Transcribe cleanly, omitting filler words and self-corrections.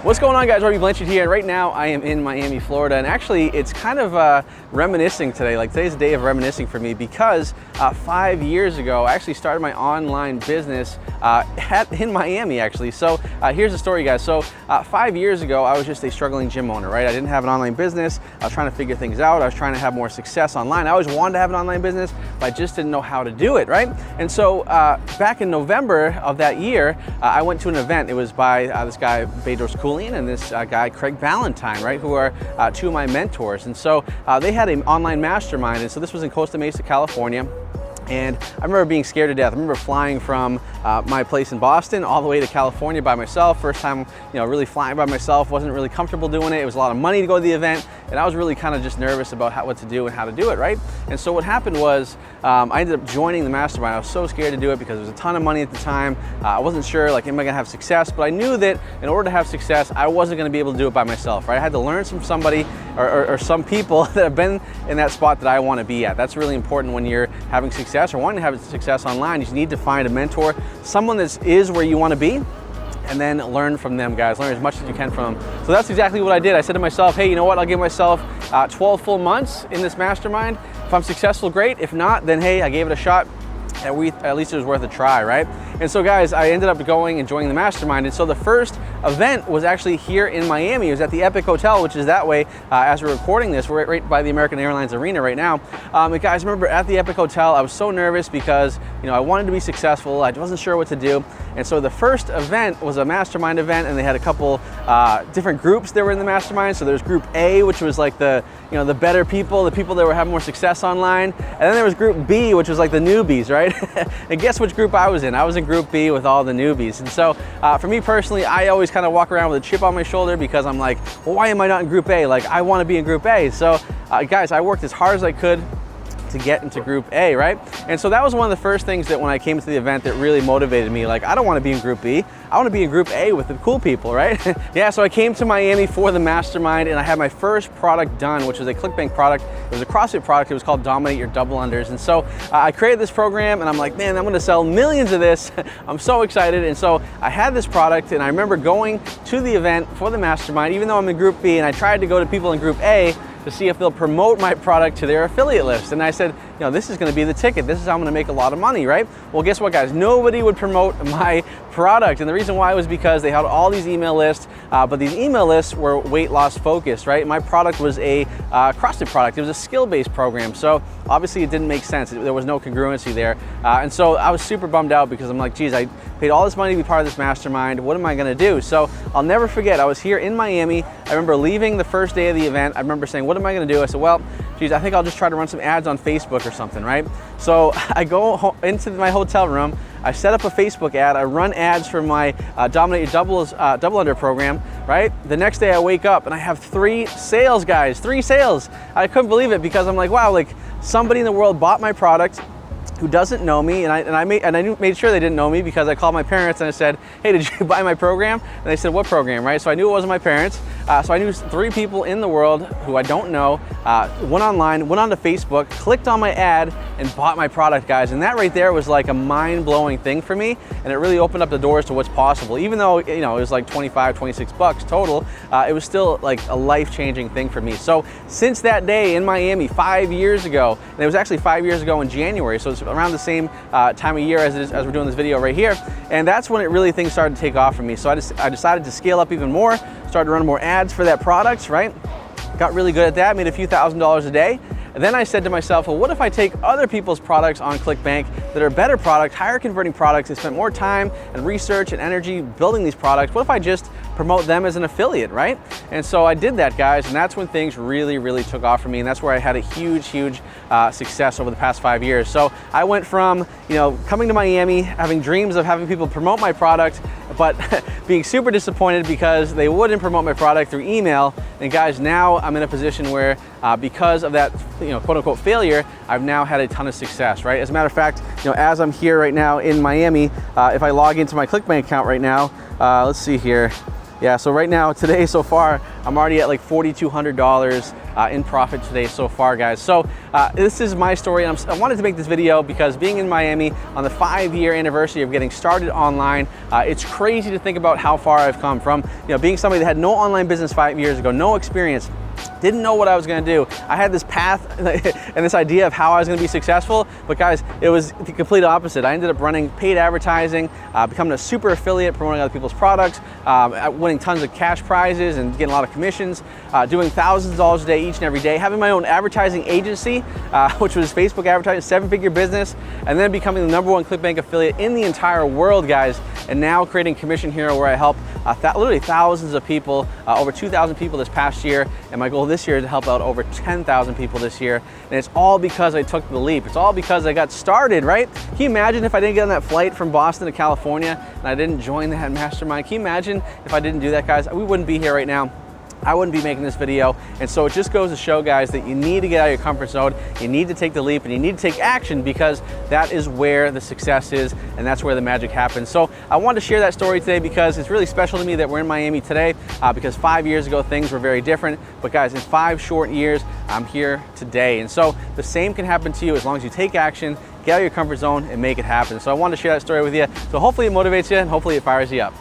What's going on, guys? Robbie Blanchard here, and right now I am in Miami, Florida, and actually it's kind of reminiscing today. Like, today's a day of reminiscing for me because 5 years ago I actually started my online business in Miami, actually. So here's the story, guys. So 5 years ago I was just a struggling gym owner, right? I didn't have an online business. I was trying to figure things out. I was trying to have more success online. I always wanted to have an online business, but I just didn't know how to do it, right? And so back in November of that year, I went to an event. It was by this guy, Bedros Keuilian, and this guy, Craig Valentine, right, who are two of my mentors. And so they had an online mastermind, and so this was in Costa Mesa, California. And I remember being scared to death. I remember flying from my place in Boston all the way to California by myself. First time, really flying by myself. Wasn't really comfortable doing it. It was a lot of money to go to the event, and I was really kind of just nervous about what to do and how to do it, right? And so what happened was I ended up joining the mastermind. I was so scared to do it because there was a ton of money at the time. I wasn't sure, like, am I gonna have success? But I knew that in order to have success, I wasn't gonna be able to do it by myself, right? I had to learn from somebody or some people that have been in that spot that I wanna be at. That's really important when you're having success or wanting to have success online. You need to find a mentor, someone that is where you want to be, and then learn from them, guys. Learn as much as you can from them. So that's exactly what I did. I said to myself, hey, you know what? I'll give myself 12 full months in this mastermind. If I'm successful, great. If not, then hey, I gave it a shot. At least it was worth a try, right? And so, guys, I ended up going and joining the mastermind. And so the first event was actually here in Miami. It was at the Epic Hotel, which is that way as we're recording this. We're right by the American Airlines Arena right now. And guys, remember at the Epic Hotel, I was so nervous because I wanted to be successful. I wasn't sure what to do. And so the first event was a mastermind event, and they had a couple different groups that were in the mastermind. So there's Group A, which was like the the better people, the people that were having more success online. And then there was Group B, which was like the newbies, right? And guess which group I was in? I was in Group B with all the newbies. And so for me personally, I always kind of walk around with a chip on my shoulder because I'm like, well, why am I not in Group A? Like, I want to be in Group A. So guys, I worked as hard as I could to get into Group A, right? And so that was one of the first things that when I came to the event that really motivated me. Like, I don't want to be in Group B. I want to be in Group A with the cool people, right? Yeah, so I came to Miami for the mastermind, and I had my first product done, which was a ClickBank product. It was a CrossFit product. It was called Dominate Your Double Unders. And so I created this program, and I'm like, man, I'm going to sell millions of this. I'm so excited. And so I had this product, and I remember going to the event for the mastermind, even though I'm in Group B, and I tried to go to people in Group A to see if they'll promote my product to their affiliate list. And I said, this is gonna be the ticket. This is how I'm gonna make a lot of money, right? Well, guess what, guys? Nobody would promote my product. And the reason why was because they had all these email lists, but these email lists were weight loss focused, right? My product was a CrossFit product. It was a skill-based program. So obviously it didn't make sense. There was no congruency there. And so I was super bummed out because I'm like, geez, I paid all this money to be part of this mastermind. What am I gonna do? So I'll never forget, I was here in Miami. I remember leaving the first day of the event. I remember saying, what am I gonna do? I said, well, geez, I think I'll just try to run some ads on Facebook or something, right? So I go into my hotel room, I set up a Facebook ad, I run ads for my Dominate Your Double Under program, right? The next day I wake up and I have 3 sales, guys, 3 sales. I couldn't believe it because I'm like, wow, like somebody in the world bought my product who doesn't know me, and I made sure they didn't know me because I called my parents and I said, hey, did you buy my program? And they said, what program, right? So I knew it wasn't my parents. So I knew 3 people in the world who I don't know, went online, went onto Facebook, clicked on my ad, and bought my product, guys. And that right there was like a mind-blowing thing for me, and it really opened up the doors to what's possible. Even though it was like 25, 26 bucks total, it was still like a life-changing thing for me. So since that day in Miami 5 years ago, and it was actually 5 years ago in January, so it's around the same time of year as we're doing this video right here, and that's when things started to take off for me. So I decided to scale up even more, started running more ads for that product, right? Got really good at that, made a few $1,000s a day. And then I said to myself, well, what if I take other people's products on ClickBank that are better products, higher converting products, they spent more time and research and energy building these products. What if I just promote them as an affiliate, right? And so I did that, guys, and that's when things really, really took off for me, and that's where I had a huge success over the past 5 years. So I went from, coming to Miami, having dreams of having people promote my product, but being super disappointed because they wouldn't promote my product through email. And guys, now I'm in a position where because of that, quote unquote failure, I've now had a ton of success, right? As a matter of fact, as I'm here right now in Miami, if I log into my ClickBank account right now, let's see here. Yeah, so right now, today so far, I'm already at like $4,200 in profit today so far, guys. So this is my story. I wanted to make this video because being in Miami on the 5-year anniversary of getting started online, it's crazy to think about how far I've come from, being somebody that had no online business 5 years ago, no experience, didn't know what I was gonna do. I had this path and this idea of how I was gonna be successful, but guys, it was the complete opposite. I ended up running paid advertising, becoming a super affiliate, promoting other people's products, winning tons of cash prizes and getting a lot of commissions, doing thousands of dollars a day each and every day, having my own advertising agency, which was Facebook advertising, 7-figure business, and then becoming the #1 ClickBank affiliate in the entire world, guys, and now creating Commission Hero, where I help literally thousands of people, over 2,000 people this past year, and my goal this year is to help out over 10,000 people this year. And it's all because I took the leap. It's all because I got started, right? Can you imagine if I didn't get on that flight from Boston to California and I didn't join that mastermind? Can you imagine if I didn't do that, guys? We wouldn't be here right now. I wouldn't be making this video. And so it just goes to show, guys, that you need to get out of your comfort zone, you need to take the leap, and you need to take action, because that is where the success is, and that's where the magic happens. So I wanted to share that story today because it's really special to me that we're in Miami today, because 5 years ago things were very different. But guys, in 5 short years, I'm here today. And so the same can happen to you as long as you take action, get out of your comfort zone, and make it happen. So I wanted to share that story with you. So hopefully it motivates you and hopefully it fires you up.